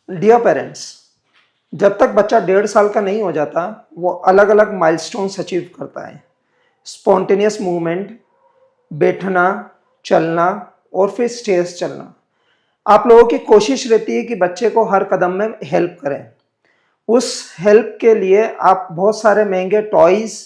Dear parents, जब तक बच्चा 1.5 साल का नहीं हो जाता वो अलग अलग माइलस्टोन्स अचीव करता है। स्पॉन्टेनियस मूवमेंट, बैठना, चलना और फिर स्टेयर्स चलना। आप लोगों की कोशिश रहती है कि बच्चे को हर कदम में हेल्प करें। उस हेल्प के लिए आप बहुत सारे महंगे टॉयज़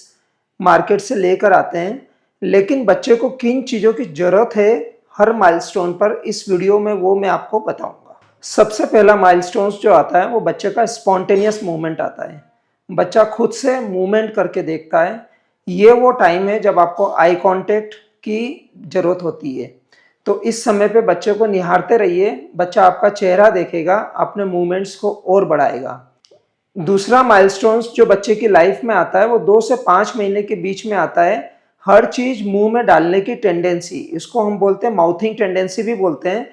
मार्केट से लेकर आते हैं, लेकिन बच्चे को किन चीज़ों की ज़रूरत है हर माइलस्टोन पर, इस वीडियो में वो मैं आपको बताऊंगा। सबसे पहला माइलस्टोन्स जो आता है वो बच्चे का स्पॉन्टेनियस मूवमेंट आता है। बच्चा खुद से मूवमेंट करके देखता है। ये वो टाइम है जब आपको आई कांटेक्ट की ज़रूरत होती है। तो इस समय पे बच्चे को निहारते रहिए, बच्चा आपका चेहरा देखेगा, अपने मूवमेंट्स को और बढ़ाएगा। दूसरा माइलस्टोन्स जो बच्चे की लाइफ में आता है वो 2 से 5 महीने के बीच में आता है। हर चीज़ मुंह में डालने की टेंडेंसी, इसको हम बोलते हैं माउथिंग टेंडेंसी भी बोलते हैं।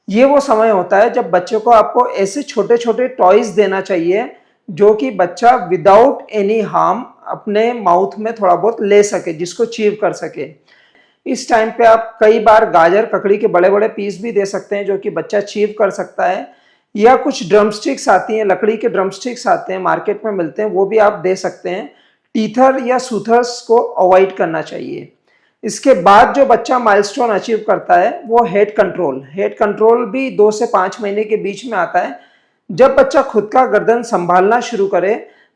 ये वो समय होता है जब बच्चे को आपको ऐसे छोटे छोटे टॉयज देना चाहिए जो कि बच्चा विदाउट एनी हार्म अपने माउथ में थोड़ा बहुत ले सके, जिसको चीव कर सके। इस टाइम पे आप कई बार गाजर ककड़ी के बड़े बड़े पीस भी दे सकते हैं जो कि बच्चा चीव कर सकता है, या कुछ ड्रमस्टिक्स आती हैं, लकड़ी के ड्रमस्टिक्स आते हैं, मार्केट में मिलते हैं, वो भी आप दे सकते हैं। टीथर या सूथर्स को अवॉइड करना चाहिए। इसके बाद जो बच्चा माइलस्टोन अचीव करता है वो हेड कंट्रोल। हेड कंट्रोल भी 2 से 5 महीने के बीच में आता है। जब बच्चा खुद का गर्दन संभालना शुरू करे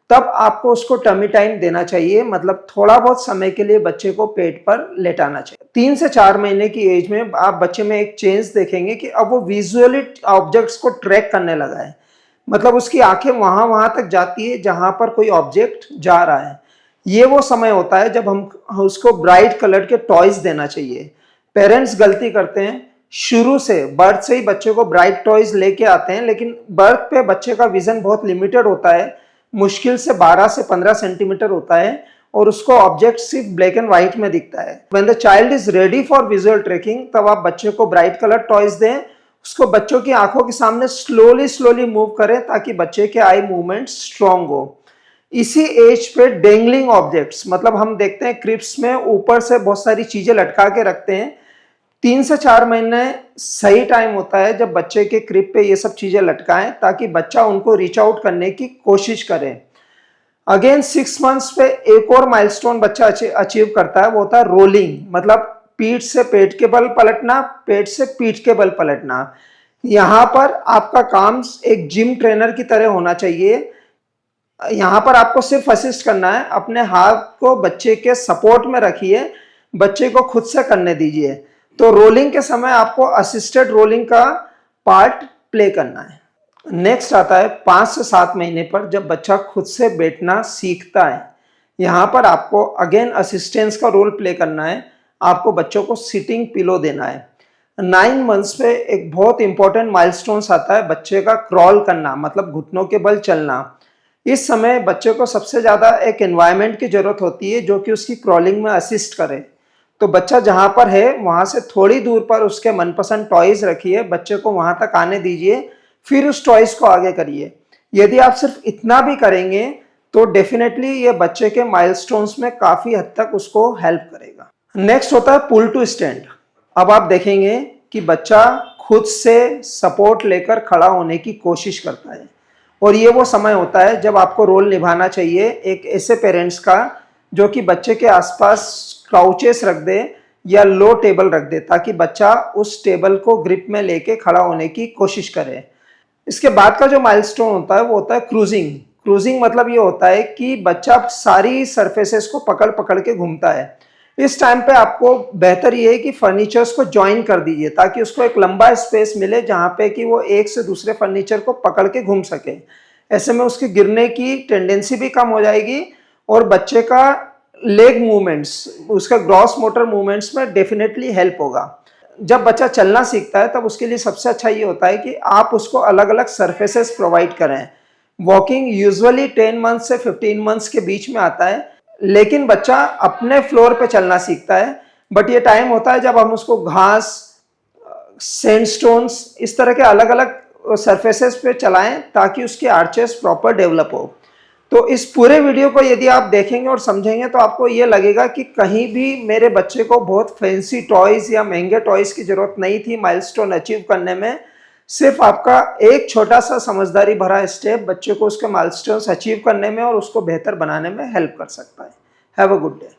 तब आपको उसको टमी टाइम देना चाहिए, मतलब थोड़ा बहुत समय के लिए बच्चे को पेट पर लेटाना चाहिए। 3 से 4 महीने की एज में आप बच्चे में एक चेंज देखेंगे कि अब वो विजुअली ऑब्जेक्ट्स को ट्रैक करने लगा है, मतलब उसकी आंखें वहां तक जाती है जहां पर कोई ऑब्जेक्ट जा रहा है। ये वो समय होता है जब हम उसको ब्राइट कलर के टॉयज देना चाहिए। पेरेंट्स गलती करते हैं, शुरू से बर्थ से ही बच्चे को ब्राइट टॉयज लेके आते हैं, लेकिन बर्थ पे बच्चे का विजन बहुत लिमिटेड होता है, मुश्किल से 12 से 15 सेंटीमीटर होता है और उसको ऑब्जेक्ट सिर्फ ब्लैक एंड व्हाइट में दिखता है। When the child is ready for visual tracking तब आप बच्चे को ब्राइट कलर टॉयज दें, उसको बच्चों की आंखों के सामने स्लोली मूव करें ताकि बच्चे के आई मूवमेंट स्ट्रांग हो। इसी एज पे डेंगलिंग ऑब्जेक्ट्स, मतलब हम देखते हैं क्रिप्स में ऊपर से बहुत सारी चीजें लटका के रखते हैं। 3 से 4 महीने सही टाइम होता है जब बच्चे के क्रिप पे ये सब चीजें लटकाएं ताकि बच्चा उनको रीच आउट करने की कोशिश करे। अगेन 6 मंथ्स पे एक और माइलस्टोन बच्चा अचीव करता है, वो होता है रोलिंग, मतलब पीठ से पेट के बल पलटना, पेट से पीठ के बल पलटना। यहाँ पर आपका काम एक जिम ट्रेनर की तरह होना चाहिए। यहाँ पर आपको सिर्फ असिस्ट करना है, अपने हाथ को बच्चे के सपोर्ट में रखिए, बच्चे को खुद से करने दीजिए। तो रोलिंग के समय आपको असिस्टेड रोलिंग का पार्ट प्ले करना है। नेक्स्ट आता है 5 से 7 महीने पर जब बच्चा खुद से बैठना सीखता है। यहाँ पर आपको अगेन असिस्टेंस का रोल प्ले करना है, आपको बच्चों को सिटिंग पिलो देना है। 9 मंथ्स पे एक बहुत इंपॉर्टेंट माइलस्टोन्स आता है बच्चे का क्रॉल करना, मतलब घुटनों के बल चलना। इस समय बच्चे को सबसे ज़्यादा एक एनवायरनमेंट की ज़रूरत होती है जो कि उसकी क्रॉलिंग में असिस्ट करे। तो बच्चा जहाँ पर है वहाँ से थोड़ी दूर पर उसके मनपसंद टॉयज़ रखिए, बच्चे को वहाँ तक आने दीजिए, फिर उस टॉयज़ को आगे करिए। यदि आप सिर्फ इतना भी करेंगे तो डेफिनेटली ये बच्चे के माइलस्टोन्स में काफ़ी हद तक उसको हेल्प करेगा। नेक्स्ट होता है पुल टू स्टैंड। अब आप देखेंगे कि बच्चा खुद से सपोर्ट लेकर खड़ा होने की कोशिश करता है, और ये वो समय होता है जब आपको रोल निभाना चाहिए एक ऐसे पेरेंट्स का जो कि बच्चे के आसपास क्राउचेस रख दे या लो टेबल रख दे ताकि बच्चा उस टेबल को ग्रिप में लेके खड़ा होने की कोशिश करे। इसके बाद का जो माइलस्टोन होता है वो होता है क्रूजिंग। क्रूजिंग मतलब ये होता है कि बच्चा सारी सरफेसेस को पकड़ पकड़ के घूमता है। इस टाइम पे आपको बेहतर ये है कि फर्नीचर्स को ज्वाइन कर दीजिए ताकि उसको एक लंबा स्पेस मिले जहाँ पे कि वो एक से दूसरे फर्नीचर को पकड़ के घूम सके। ऐसे में उसके गिरने की टेंडेंसी भी कम हो जाएगी और बच्चे का लेग मूवमेंट्स, उसका ग्रॉस मोटर मूवमेंट्स में डेफिनेटली हेल्प होगा। जब बच्चा चलना सीखता है तब उसके लिए सबसे अच्छा ये होता है कि आप उसको अलग अलग सरफेसेस प्रोवाइड करें। वॉकिंग यूजुअली 10 मंथ्स से 15 मंथ्स के बीच में आता है, लेकिन बच्चा अपने फ्लोर पे चलना सीखता है। बट ये टाइम होता है जब हम उसको घास, सैंडस्टोन्स, इस तरह के अलग अलग सरफेसेस पे चलाएं ताकि उसके आर्चेस प्रॉपर डेवलप हो। तो इस पूरे वीडियो को यदि आप देखेंगे और समझेंगे तो आपको ये लगेगा कि कहीं भी मेरे बच्चे को बहुत फैंसी टॉयज़ या महंगे टॉयज़ की ज़रूरत नहीं थी माइलस्टोन अचीव करने में। सिर्फ आपका एक छोटा सा समझदारी भरा स्टेप बच्चे को उसके माइलस्टोन्स अचीव करने में और उसको बेहतर बनाने में हेल्प कर सकता है। Have a good day.